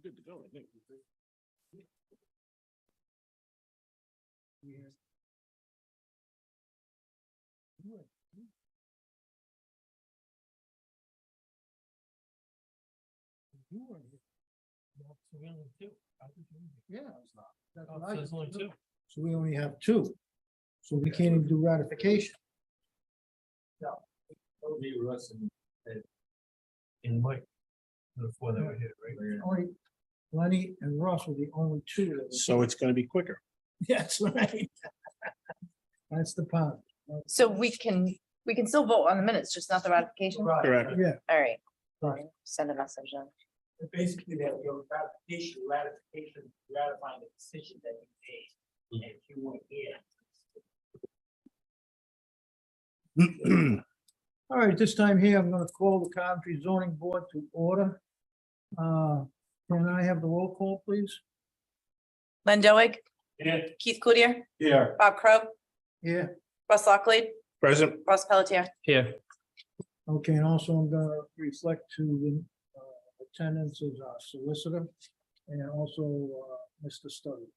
good to go, I think. Yeah. That's Oh, what I- there's only two. So we only have two. So we can't even do ratification. Me, Russ, and Mike. The four that were here, right? Only Lenny and Ross were the only two. that were So it's gonna be quicker. That's right. That's the part. So we can still vote on the minutes, just not the ratification? All Correct. Yeah, right, right. send a message then. Basically, that your ratification, ratifying the decision that you made, and if you weren't here. All right, this time here, I'm gonna call the Coventry zoning board to order. Can I have the roll call, please? Len Doig, Yeah. Keith Cludier, Here. Bob Crow, Yeah, Russ Lockley, Present. Ross Pelletier. Here. okay, and also I'm gonna reflect to the attendance as our solicitor and also Mr. Studdy.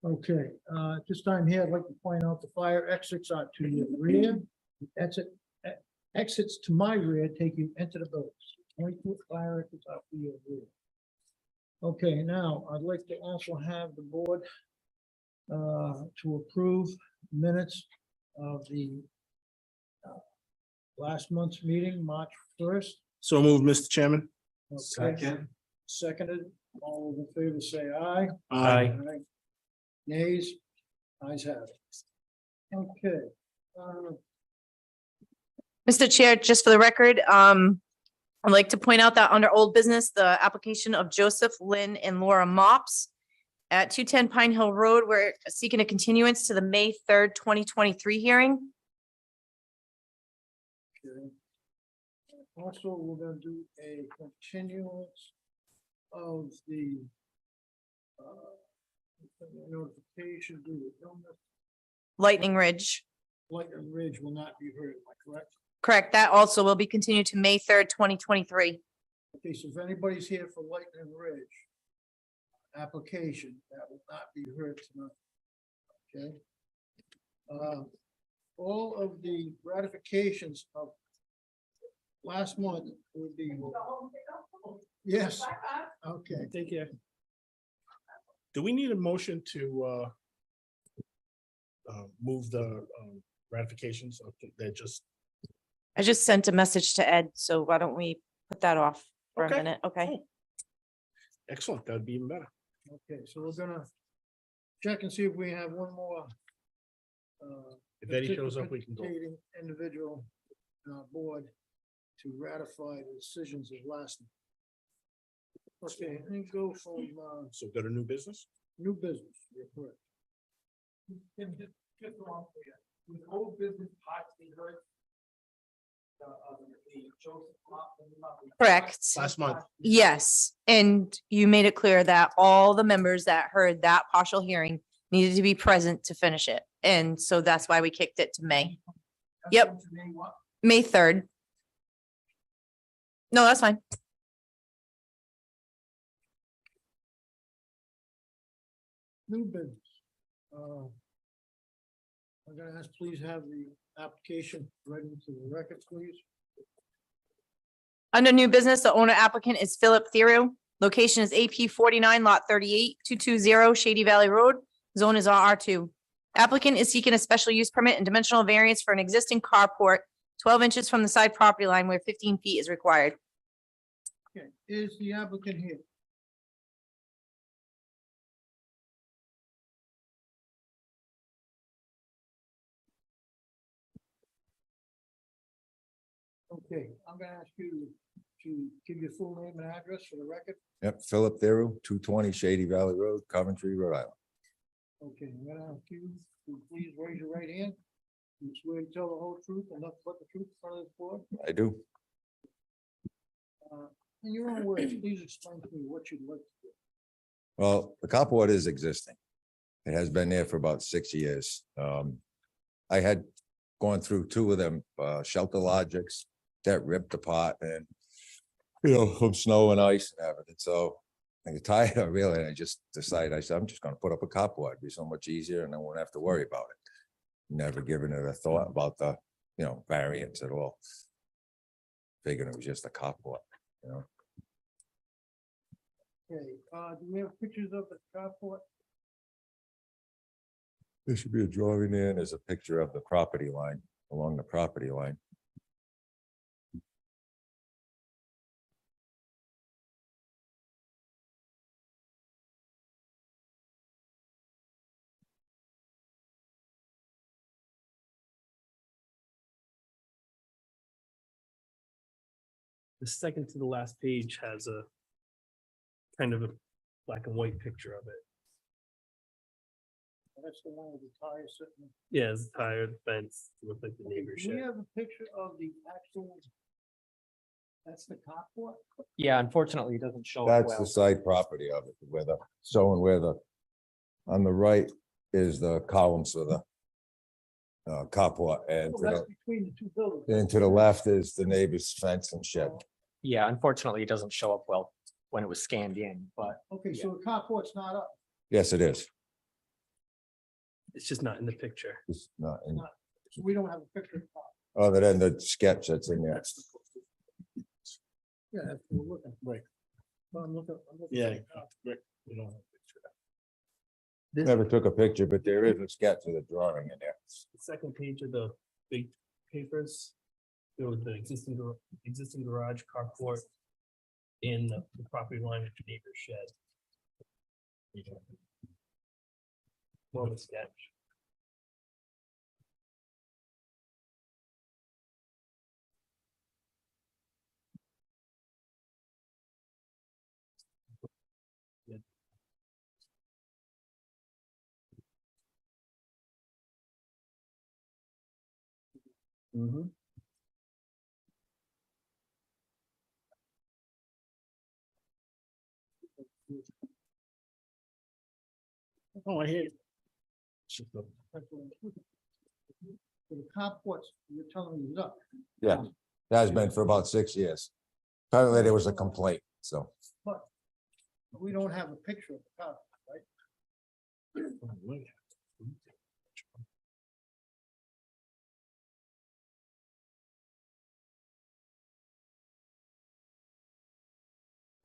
Okay, at this time here, I'd like to point out the fire exits are to your rear. Exits to my rear take you into the buildings. 20-foot fire exits are to your rear. Okay, now I'd like to also have the board to approve minutes of the last month's meeting, March 1st. So moved, Mr. Chairman. Okay. Seconded, all those in favor say aye. Aye. Nays, ayes have it. Okay. Mr. Chair, just for the record, I'd like to point out that under old business, the application of Joseph, Lynn, and Laura Mops at 210 Pine Hill Road, we're seeking a continuance to the May 3rd, 2023 hearing. Okay. Also, we're gonna do a continuance of the notification due to illness. Lightning Ridge. Lightning Ridge will not be heard, am I correct? Correct. That also will be continued to May 3rd, 2023. Okay, so if anybody's here for Lightning Ridge application, that will not be heard tonight. Okay? All of the ratifications of last month will be. Yes, okay. Take care. Do we need a motion to move the ratifications? They're just, I just sent a message to Ed, so why don't we put that off for a Okay. minute? Okay. Cool. Excellent. That'd be even better. Okay, so we're gonna check and see if we have one more. If Eddie shows up, we can go. participating Individual board to ratify the decisions of last. Okay, let me go from So go to new business? new business, you're correct. Just along for you, with old business parts being heard. The Joseph. Correct. Last month. Yes, and you made it clear that all the members that heard that partial hearing needed to be present to finish it. And so that's why we kicked it to May, Yep. May 3rd. No, that's fine. New business. I'm gonna ask, please have the application read into the record, please. Under new business, the owner applicant is Philip Theroux. Location is AP 49 lot 38 220 Shady Valley Road. Zone is RR2. Applicant is seeking a special use permit and dimensional variance for an existing carport 12 inches from the side property line where 15 feet is required. Okay, is the applicant here? Okay, I'm gonna ask you to give your full name and address for the record. Yep, Philip Theroux, 220 Shady Valley Road, Coventry, Rhode Island. Okay, I'm gonna ask you to please raise your right hand. You swear to tell the whole truth and nothing but the truth in front of this board. I do. In your own words, please explain to me what you'd like to do. Well, the carport is existing. It has been there for about 6 years. I had gone through two of them, Shelter Logics that ripped apart, and from snow and ice and everything. So I get tired of really, and I just decided, I said, I'm just gonna put up a carport. It'd be so much easier and I won't have to worry about it. Never given it a thought about the, variance at all. Figured it was just a carport, Okay, do we have pictures of the carport? There should be a drawing there. There's a picture of the property line, along the property line. The second to the last page has a kind of a black and white picture of it. That's the one with the tire sitting. Yeah, it's a tire, the fence, it looked like the Okay, neighbor's do we shed. have a picture of the actual? That's the carport? Yeah, unfortunately, it doesn't show. That's the side property of it, where the, on the right is the columns for the carport, and Oh, that's between the two buildings. to the left is the neighbor's fence and shed. Yeah, unfortunately, it doesn't show up well when it was scanned in, but Okay, so the carport's not up. Yes, it is. It's just not in the picture. It's not in, So we don't have a picture of the carport. other than the sketch that's in there. Yeah, that's what we're looking. Right. Well, I'm looking. Yeah. at the carport. We don't have a picture. Never took a picture, but there is a sketch of the drawing in there. The second page of the big papers, there was the existing garage carport in the property line with the neighbor's shed. More of a sketch. Mm-hmm. Oh, I hear you. So the carport's, you're telling me is up, Yeah, that has been for about 6 years. Apparently there was a complaint, so. but we don't have a picture of the carport, right?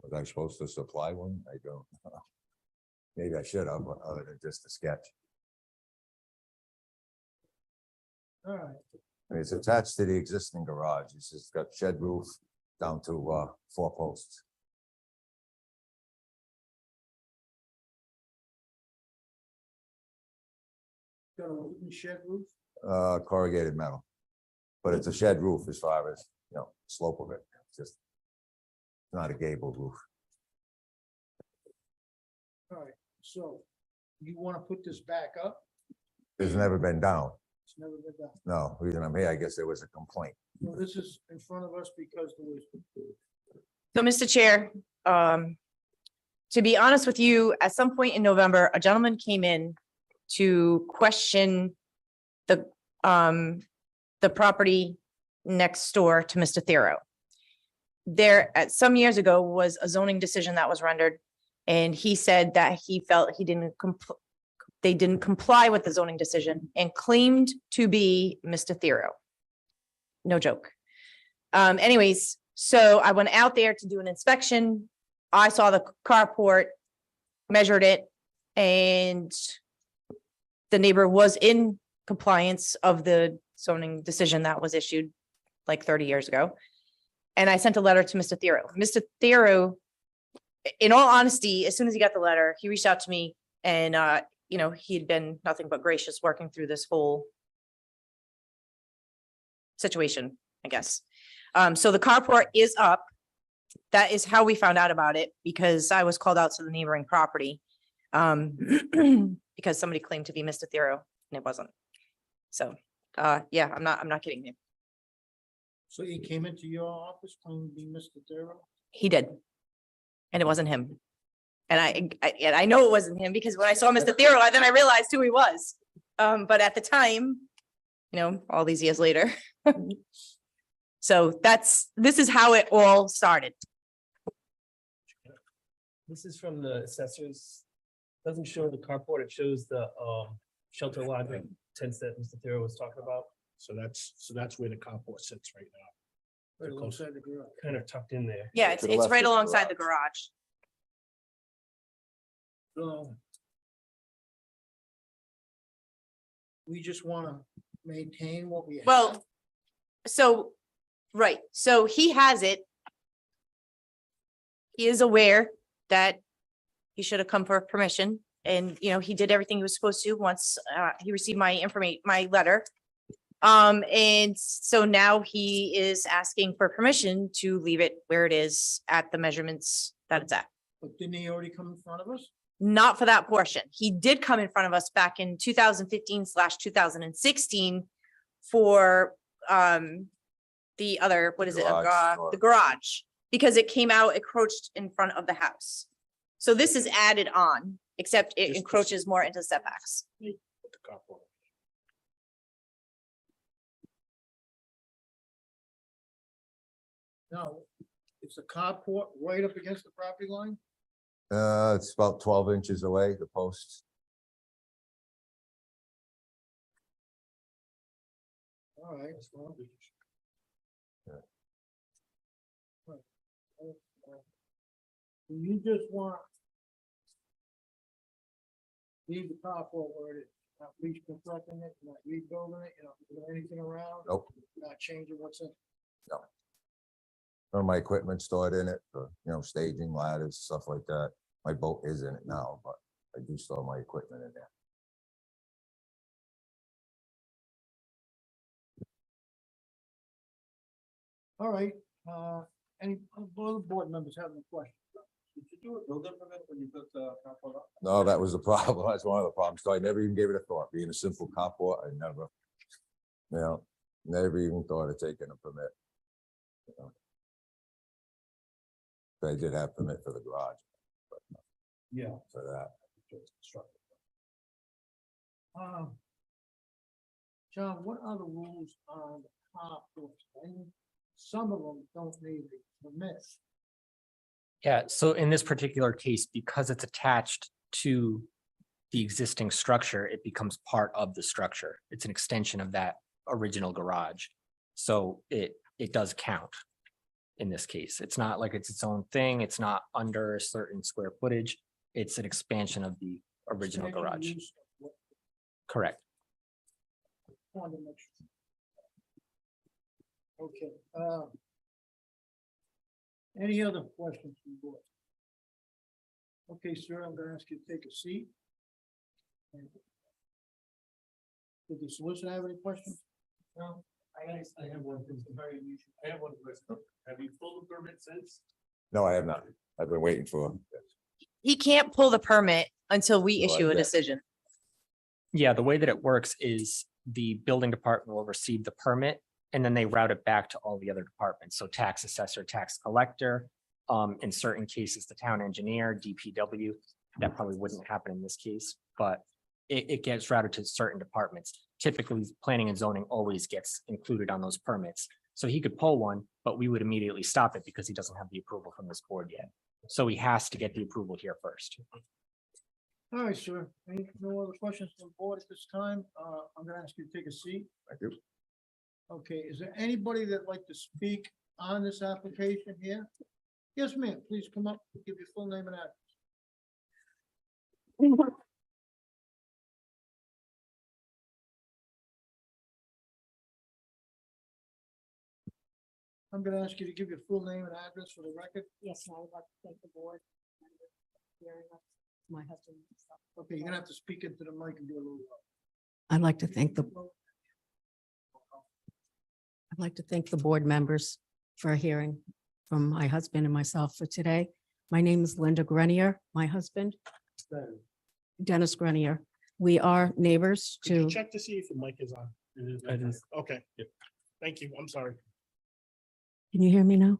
Was I supposed to supply one? I don't. Maybe I should have, but other than just a sketch. All right. I mean, it's attached to the existing garage. It's just got shed roof down to 4 posts. Got a wooden shed roof? Corrugated metal. But it's a shed roof as far as, slope of it. It's just not a gabled roof. All right, so you want to put this back up? It's never been down. It's never been done. No, reason I'm here, I guess there was a complaint. So this is in front of us because there was. So, Mr. Chair, to be honest with you, at some point in November, a gentleman came in to question the property next door to Mr. Thero. There, at some years ago, was a zoning decision that was rendered, and he said that he felt they didn't comply with the zoning decision and claimed to be Mr. Thero. No joke. Anyways, so I went out there to do an inspection. I saw the carport, measured it, and the neighbor was in compliance of the zoning decision that was issued like 30 years ago. And I sent a letter to Mr. Thero. Mr. Thero, in all honesty, as soon as he got the letter, he reached out to me and, he had been nothing but gracious working through this whole situation, I guess. So the carport is up. That is how we found out about it, because I was called out to the neighboring property. Because somebody claimed to be Mr. Thero and it wasn't. So, yeah, I'm not kidding you. So he came into your office claiming to be Mr. Darrow? He did. And it wasn't him. And I know it wasn't him, because when I saw Mr. Thero, then I realized who he was. But at the time, all these years later. So this is how it all started. This is from the assessors. Doesn't show the carport, it shows the shelter lodging tents that Mr. Thero was talking about, So that's where the carport sits right now. Right alongside the garage. kind of tucked in there. Yeah, To it's, the it's left right of the alongside the garage. So we just wanna maintain what we have. Well, so, right, so he has it. He is aware that he should have come for permission and, you know, he did everything he was supposed to once he received my my letter. And so now he is asking for permission to leave it where it is at the measurements that it's at. But didn't he already come in front of us? Not for that portion. He did come in front of us back in 2015/2016 for the other, what is it? Garage or- The garage, because it came out, encroached in front of the house. So this is added on, except it Just- encroaches more into setbacks. Put the carport. No, it's a carport right up against the property line? It's about 12 inches away, the posts. All right. Well. Yeah. Right. You just want leave the carport where it is, not reconstructing it, not rebuilding it, not doing anything around? Nope. Not changing what's in? Some of my equipment stored in it for, staging ladders, stuff like that. My boat is in it now, but I do store my equipment in there. All right, any other board members have any questions? Did you do a building permit when you put the carport up? No, that was the problem. That's one of the problems. So I never even gave it a thought. Being a simple carport, I never, never even thought of taking a permit. But I did have permit for the garage. But not Yeah. for that. John, what are the rules on the carports? And some of them don't need a permit. Yeah, so in this particular case, because it's attached to the existing structure, it becomes part of the structure. It's an extension of that original garage. So it does count in this case. It's not like it's its own thing. It's not under a certain square footage. It's an expansion of the original Expansion garage. use of what- Correct. wanted to make sure. Okay, any other questions from the board? Okay, sir, I'm gonna ask you to take a seat. And did the solicitor have any questions? No? I have one, it's very unusual. I have one question. Have you pulled the permit since? No, I have not. I've been waiting for. He can't pull the permit until we Well, issue a yeah. decision. Yeah, the way that it works is the building department will receive the permit and then they route it back to all the other departments. So tax assessor, tax collector, in certain cases, the town engineer, DPW. That probably wouldn't happen in this case, but it gets routed to certain departments. Typically, planning and zoning always gets included on those permits. So he could pull one, but we would immediately stop it because he doesn't have the approval from this board yet. So he has to get the approval here first. All right, sir, any, no other questions from the board at this time? I'm gonna ask you to take a seat. Thank you. Okay, is there anybody that'd like to speak on this application here? Yes, ma'am, please come up, give your full name and address. I'm gonna ask you to give your full name and address for the record. Yes, and I would like to thank the board. and the hearing of My husband. and stuff. Okay, you're gonna have to speak into the mic and do a little. I'd like to thank the board members for hearing from my husband and myself for today. My name is Linda Grenier, my husband, Dennis Grenier. We are neighbors Could you to, check to see if the mic is on? It is. Okay. Thank you. I'm sorry. can you hear me now?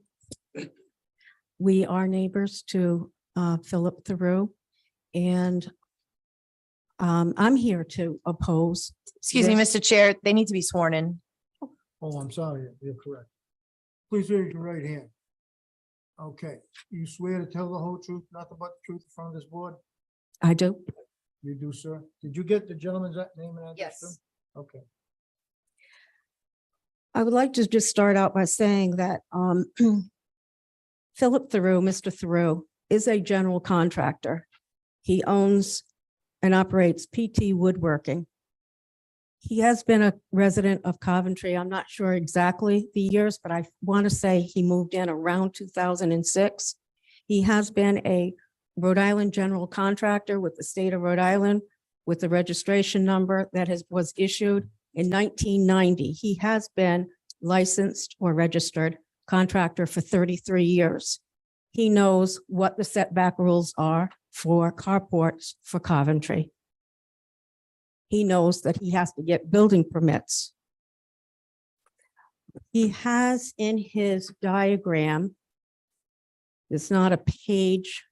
We are neighbors to Philip Theroux. And I'm here to oppose. Excuse me, this. Mr. Chair, they need to be sworn in. Oh, I'm sorry, you're correct. Please raise your right hand. Okay, you swear to tell the whole truth, nothing but the truth in front of this board? I do. You do, sir. Did you get the gentleman's name and address? too? Yes. Okay. I would like to just start out by saying that Philip Theroux, Mr. Theroux, is a general contractor. He owns and operates PT Woodworking. He has been a resident of Coventry. I'm not sure exactly the years, but I want to say he moved in around 2006. He has been a Rhode Island general contractor with the state of Rhode Island with the registration number that was issued in 1990. He has been licensed or registered contractor for 33 years. He knows what the setback rules are for carports for Coventry. He knows that he has to get building permits. He has in his diagram, it's not a page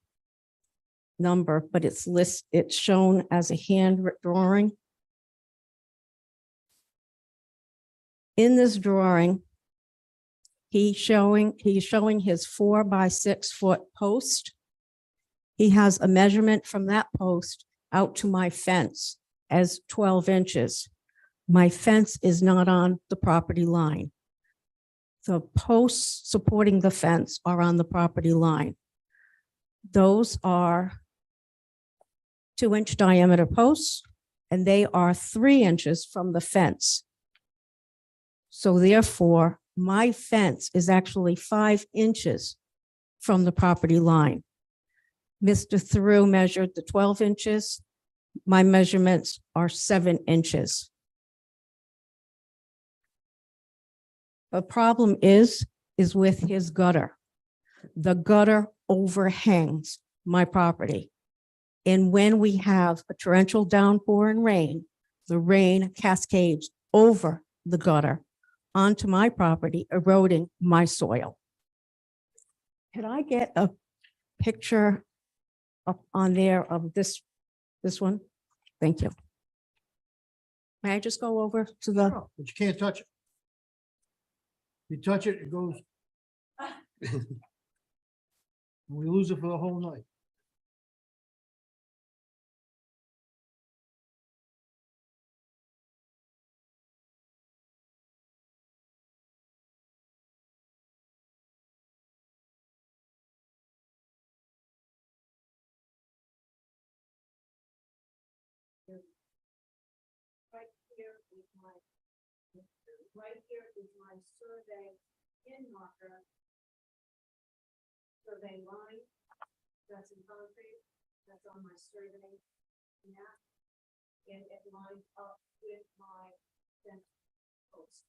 number, but it's shown as a hand drawing. In this drawing, he's showing his 4-by-6-foot post. He has a measurement from that post out to my fence as 12 inches. My fence is not on the property line. The posts supporting the fence are on the property line. Those are 2-inch diameter posts, and they are 3 inches from the fence. So therefore, my fence is actually 5 inches from the property line. Mr. Theroux measured the 12 inches. My measurements are 7 inches. The problem is with his gutter. The gutter overhangs my property. And when we have a torrential downpour and rain, the rain cascades over the gutter onto my property, eroding my soil. Can I get a picture up on there of this one? Thank you. May I just go over to the, No, but you can't touch it. You touch it, it goes. We lose it for the whole night. right here is my survey in marker. Survey line, that's in concrete, that's on my survey map. And it lines up with my fence post.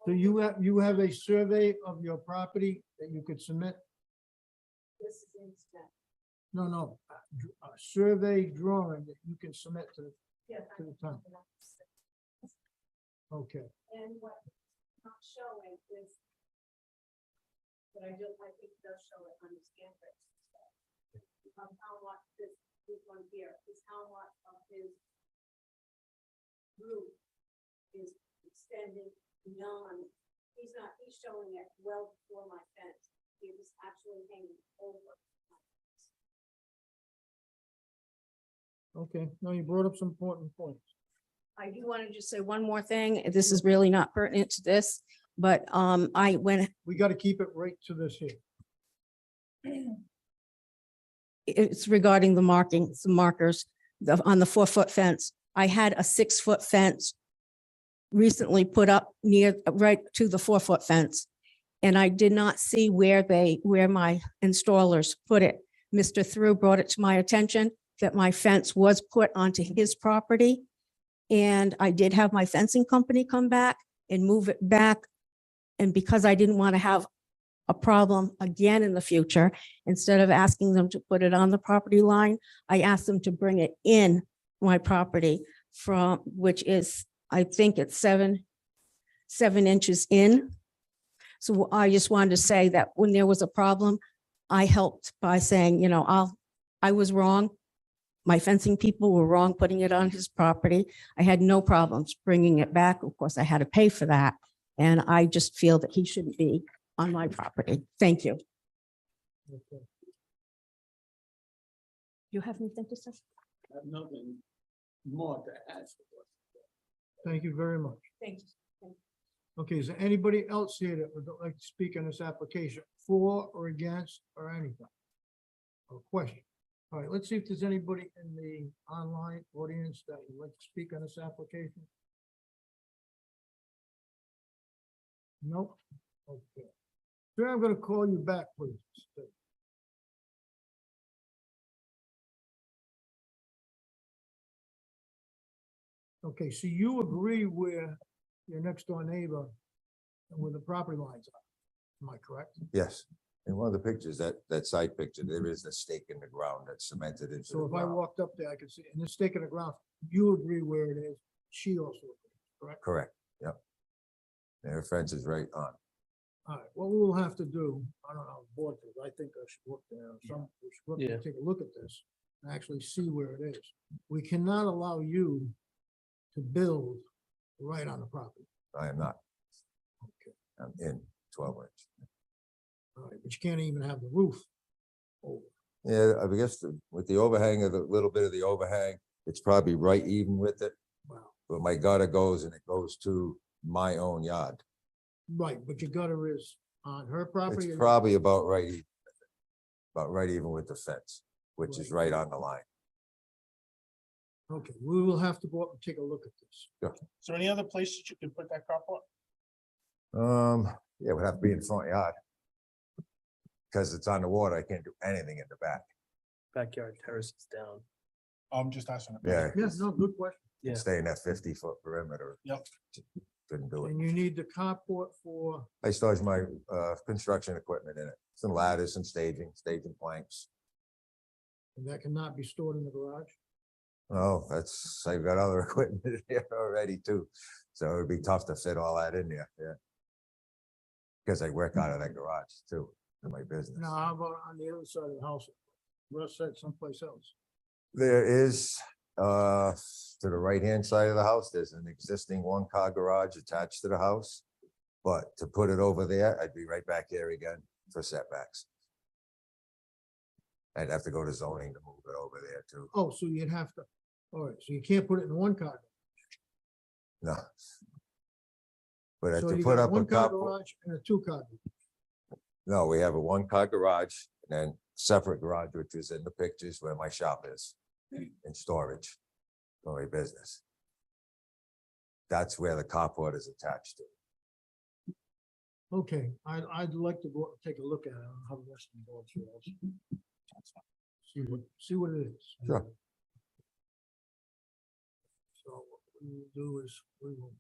So you have a survey of your property that you could submit? This is instead. No, a survey drawing that you can submit to, Yes. to the town. Okay, And what's not showing is, but I think it does show it on the scan. How much this one here is how much of his roof is extending beyond. He's showing it well before my fence. He was actually hanging over. okay. Now you brought up some important points. I do want to just say one more thing. This is really not pertinent to this, but We got to keep it right to this here. it's regarding the markers on the 4-foot fence. I had a 6-foot fence recently put up right to the 4-foot fence. And I did not see where my installers put it. Mr. Theroux brought it to my attention that my fence was put onto his property. And I did have my fencing company come back and move it back. And because I didn't want to have a problem again in the future, instead of asking them to put it on the property line, I asked them to bring it in my property which is, I think it's 7 inches in. So I just wanted to say that when there was a problem, I helped by saying, I was wrong. My fencing people were wrong putting it on his property. I had no problems bringing it back. Of course, I had to pay for that. And I just feel that he shouldn't be on my property. Thank you. Okay. You have anything to say? I have nothing more to add. Thank you very much. Thank you. Okay, is there anybody else here that would like to speak on this application, for or against or anything? Or question? All right, let's see if there's anybody in the online audience that would like to speak on this application. Nope. Okay. Sir, I'm gonna call you back, please. Okay, so you agree with your next door neighbor and where the property lines are, am I correct? Yes. In one of the pictures, that side picture, there is a stake in the ground that's cemented into the So if I ground. walked up there, I could see, and it's stake in the ground, you agree where it is, she also agrees, correct? Correct, yep. And her fence is right on. All right, what we will have to do, I don't know, board, I think I should look there, we should look, Yeah. take a look at this and actually see where it is. We cannot allow you to build right on the property. I am not, Okay, I'm in 12 inch. all right, but you can't even have the roof over. Yeah, I guess with the overhang of the little bit of the overhang, it's probably right even with it. Wow. But my gutter goes and it goes to my own yard. Right, but your gutter is on her property. It's or- probably about right, about right even with the fence, which is right on the line. Okay, we will have to go up and take a look at this. Is there any other place that you can put that carport? Yeah, it would have to be in the front yard. Because it's on the water, I can't do anything in the back. Backyard terraces down. I'm just asking. Yeah. Yes, no, good question. Yeah. Stay in that 50-foot perimeter. Yep. Couldn't do it. And you need the carport for, I storage my construction equipment in it, some ladders, some staging planks. and that cannot be stored in the garage? Oh, I've got other equipment in here already too. So it'd be tough to fit all that in there, yeah. Because I work out of that garage too, in my business. Now, how about on the other side of the house? Russ said someplace else. There is, to the right-hand side of the house, there's an existing one-car garage attached to the house. But to put it over there, I'd be right back here again for setbacks. I'd have to go to zoning to move it over there too. Oh, so you'd have to, all right, so you can't put it in one car. No. But So to you put got up a one car couple, garage and a two-car. no, we have a one-car garage and then separate garage, which is in the pictures where my shop is in storage for my business. That's where the carport is attached to. Okay, I'd like to go up and take a look at it. I don't know how the rest of the board feels. See what it is. Sure. So what we will do is we will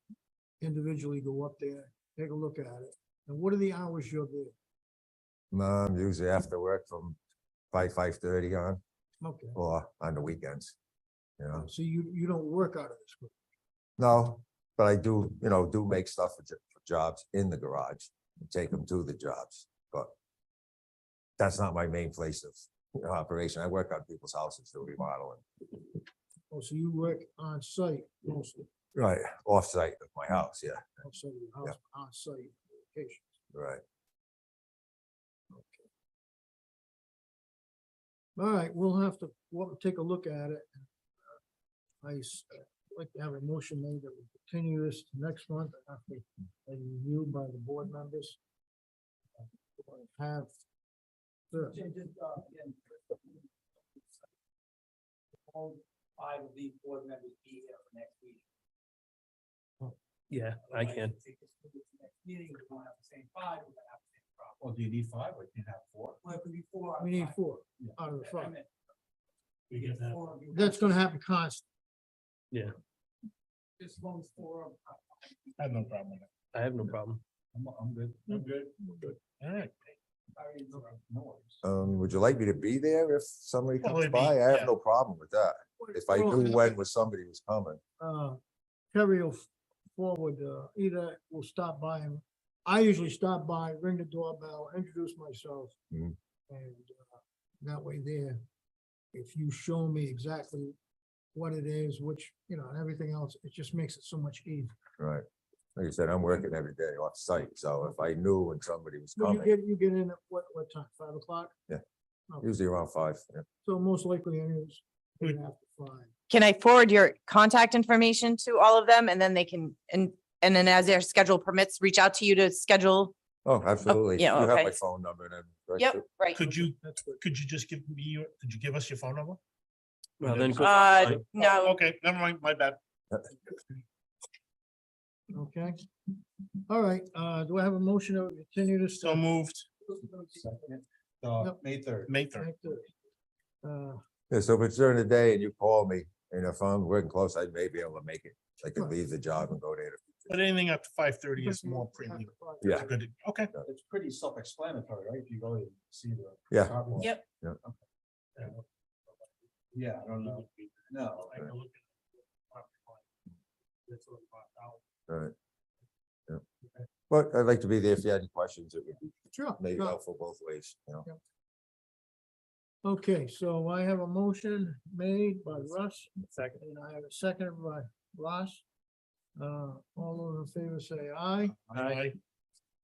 individually go up there, take a look at it. And what are the hours you're there? Usually after work from 5:30 on, Okay, or on the weekends, you know. so you don't work out of this. group. No, but I do, do make stuff for jobs in the garage and take them to the jobs, but that's not my main place of operation. I work on people's houses, do remodeling. Oh, so you work on site mostly, Right, off-site of my house, yeah, outside of your house, on site location. right. Okay. All right, we'll have to, we'll take a look at it. I'd like to have a motion made that we continue this to next month after a review by the board members. Have. Sure. All five of these board members be here for next meeting. Yeah, I can. Take this to the next meeting, we won't have the same five, we're gonna have the same problem. Well, do you need five or can you have four? Well, it could be four. out of We need five. 4 out of the I 5. meant, We get that. four of you. That's gonna happen constant. Just as long as four of. I have no problem with it. I have no problem. I'm good. I'm good. All right. Sorry, noise. Would you like me to be there if somebody Well, comes it'd be- by? I yeah. have no problem with that. If I Well, knew when was somebody was coming. Terry will forward, either will stop by and I usually stop by, ring the doorbell, introduce myself. Mhm. And that way there, if you show me exactly what it is, which, and everything else, it just makes it so much easier. Right, Like I said, I'm working every day off site, so if I knew when somebody was Well, coming, you get in at what time? 5 o'clock? Yeah. Okay. usually around 5. Yeah. So most likely anyways, we'd have to find. Can I forward your contact information to all of them and then they can, and then as their schedule permits, reach out to you to schedule? Oh, absolutely. yeah, You have okay. my phone number and everything. right? Yep, right. Could you, That's good. could you just give me your, could you give us your phone number? Well, then go- No, Okay, never mind, my bad. Okay. All right, do I have a motion to continue this? So moved, Yep. May 3rd. May 3rd. Yeah, so if it's during the day and you call me, and if I'm working close, I may be able to make it. I could leave the job and go there. But anything after 5:30 is more premium. Yeah. Good, okay. It's pretty self-explanatory, right? If you go and see the. Yeah. sidewalk. Yep. Yeah, I don't know. No. I can look at the property line. That's what about now. All right. Yeah. But I'd like to be there if you had any questions. It would be Sure. maybe sure. helpful both ways, you know? Okay, so I have a motion made by Russ, Second. and I have a second by Ross. All those in favor say aye. Aye.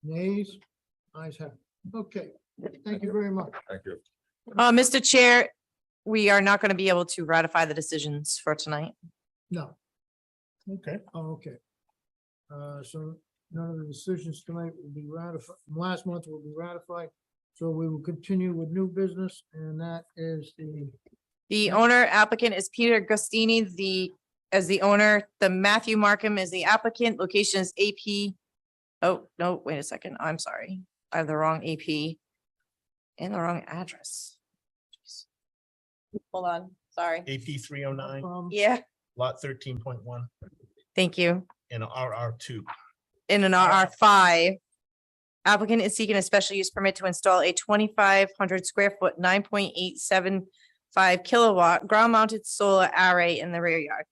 Nays, ayes have. It. Okay, thank you very much. Thank you. Mr. Chair, we are not going to be able to ratify the decisions for tonight. No, Okay. oh, okay. So none of the decisions tonight will be ratified, last month will be ratified. So we will continue with new business, and that is The owner applicant is Peter Gustini, as the owner, the Matthew Markham is the applicant, location is AP. Oh, no, wait a second, I'm sorry, I have the wrong AP and the wrong address. Jeez. Hold on, sorry. AP 309, Yeah, lot 13.1 thank you. and a RR2. In an RR5. Applicant is seeking a special use permit to install a 2,500 square foot, 9.875 kilowatt ground mounted solar array in the rear yard.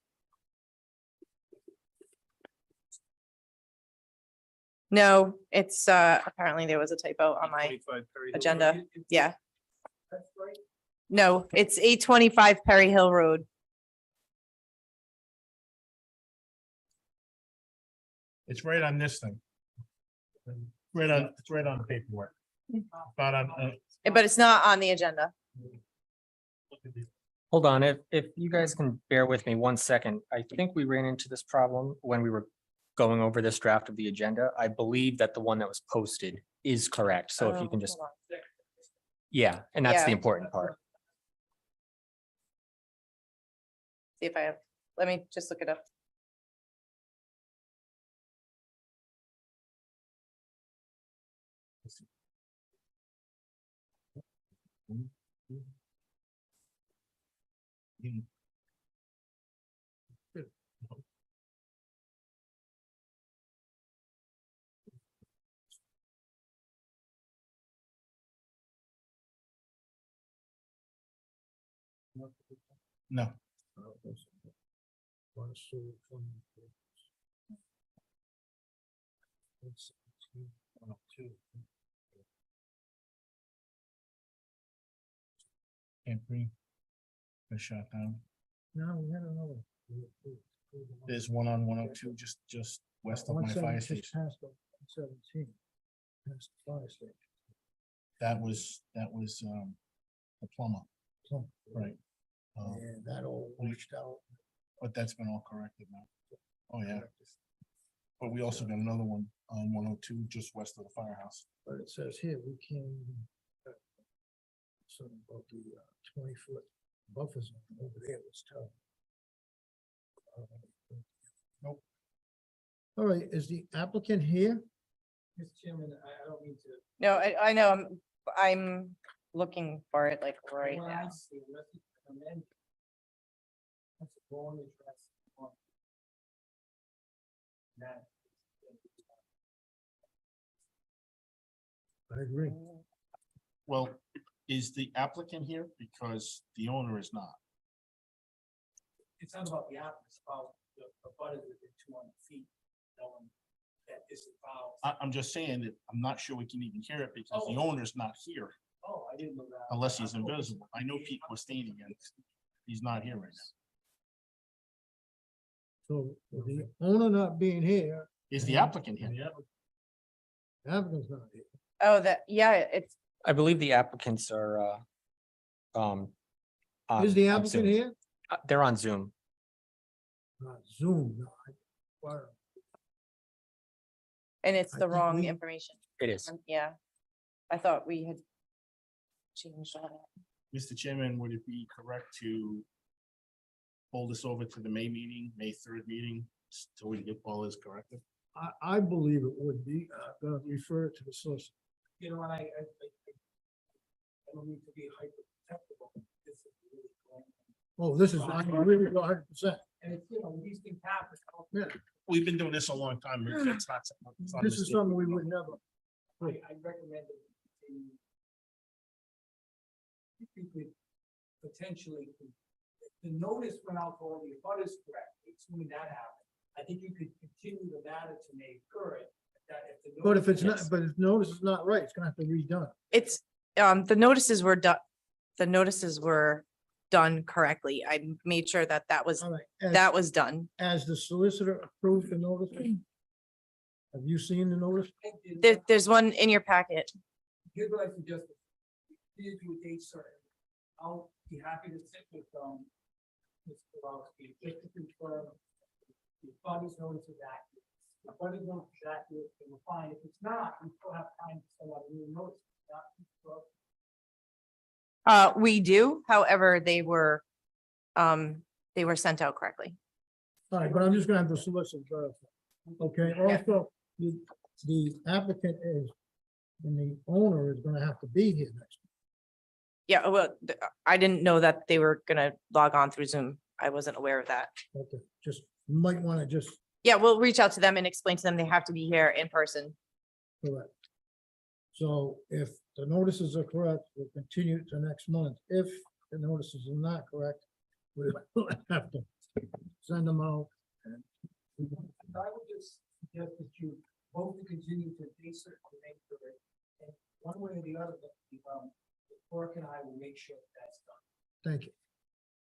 No, it's apparently there was a typo on my 25 Perry Hill agenda. Road. Yeah. No, it's 825 Perry Hill Road. It's right on this thing. Right on, it's right on the paperwork. About on, But it's not on the agenda. Hold on, if you guys can bear with me 1 second, I think we ran into this problem when we were going over this draft of the agenda. I believe that the one that was posted is correct, so if you can just, Hold on. yeah, and that's the Yeah. important part. See if I have, let me just look it up. no, can't breathe. Got shot down. No, we had another. There's one on 102, just west of my fire 176 station. past the 117. Past the fire station. That was the plumber, So, right? yeah, that all washed out. But that's been all corrected now. Oh, yeah. But we also got another one on 102, just west of the firehouse. But it says here, we can't even. Something about the 20-foot buffer zone over there was tough. Nope. All right, is the applicant here? Mr. Chairman, I don't mean to. No, I know, I'm looking for it like right When now. I see a message come in, that's a wrong address on that. I agree. Well, is the applicant here? Because the owner is not. It's not about the app, it's about the butters within 200 feet. Knowing that this involves. I'm just saying that I'm not sure we can even hear it because the owner's not here Oh, I didn't know that. unless he's invisible. I know Pete Costini and he's not here right now. So with the owner not being here, Is the applicant here? Applicant's not here. Oh, it's, I believe the applicants are, on- Is the on applicant Zoom. here? They're on Zoom. Zoom, no. Wire. and it's I the think wrong we- information. It is. Yeah. I thought we had changed all that. Mr. Chairman, would it be correct to hold this over to the May meeting, May 3rd meeting, so we can get all this corrected? I believe it would be, gonna refer it to the source. You know, and I don't need to be hyper protective. This is really going. Oh, this is, I agree with you 100%. And it's, you know, these things happen. Yeah. We've been doing this a long time. It's not. it's not a This is mistake. something we would never. I recommend that if you could potentially, if the notice went out for all the abutters correct, assuming that happened. I think you could continue the matter to May 3rd. But if it's not, but if notice is not right, it's gonna have to be redone. It's, the notices were done, the notices were done correctly. I made sure that All right. that was done. As the solicitor approved the notice. Have you seen the notice? There's one in your packet. Here's what I suggest. Please do a date certain. I'll be happy to sit with, Mr. Kowalski, just to confirm. The abutters notice is accurate. The abutters notice is accurate, then we're fine. If it's not, we still have time to send out a new notice. We do, however, they were sent out correctly. All right, but I'm just gonna have the solicitor verify. Okay, also, the applicant is, and the owner is gonna have to be here next. Yeah, well, I didn't know that they were gonna log on through Zoom. I wasn't aware of that. Okay, just, you might wanna just Yeah, we'll reach out to them and explain to them they have to be here in person. correct. So if the notices are correct, we'll continue to next month. If the notices are not correct, we'll have to send them out. And I would just suggest that you vote to continue to date certain to May 3rd. And one way or the other, the clerk and I will make sure that that's done. Thank you.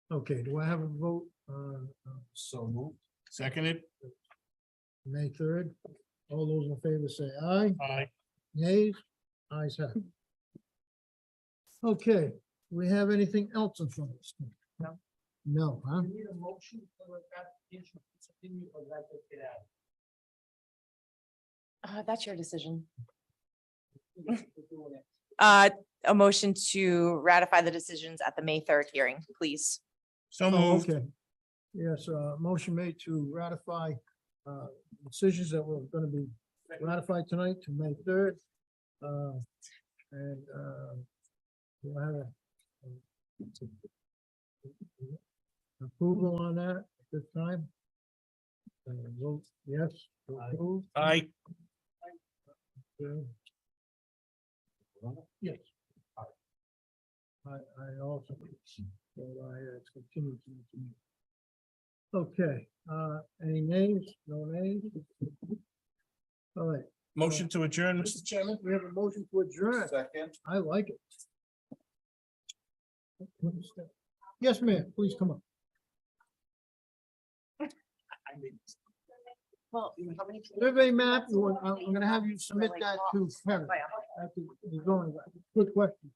Okay, do I have a vote on So moved. Seconded? May 3rd? All those in favor say aye. Aye. Nays? Ayes have it. Okay, we have anything else in front of us? No. No, huh? You need a motion for that issue to continue or let it get out. That's your decision. We're doing it. A motion to ratify the decisions at the May 3rd hearing, please. So Oh, moved. okay. Yes, motion made to ratify decisions that were gonna be ratified tonight to May 3rd. And do I have approval on that at this time? Vote yes. to approve. Aye. Okay. Yes. I also, so it's continued to. Okay, any names? No names? All right, Motion to adjourn, Mr. Chairman? we have a motion to adjourn. Second. I like it. Yes, ma'am, please come up. Well, Survey map, I'm gonna have you submit that to Kevin. After the zoning. Good question.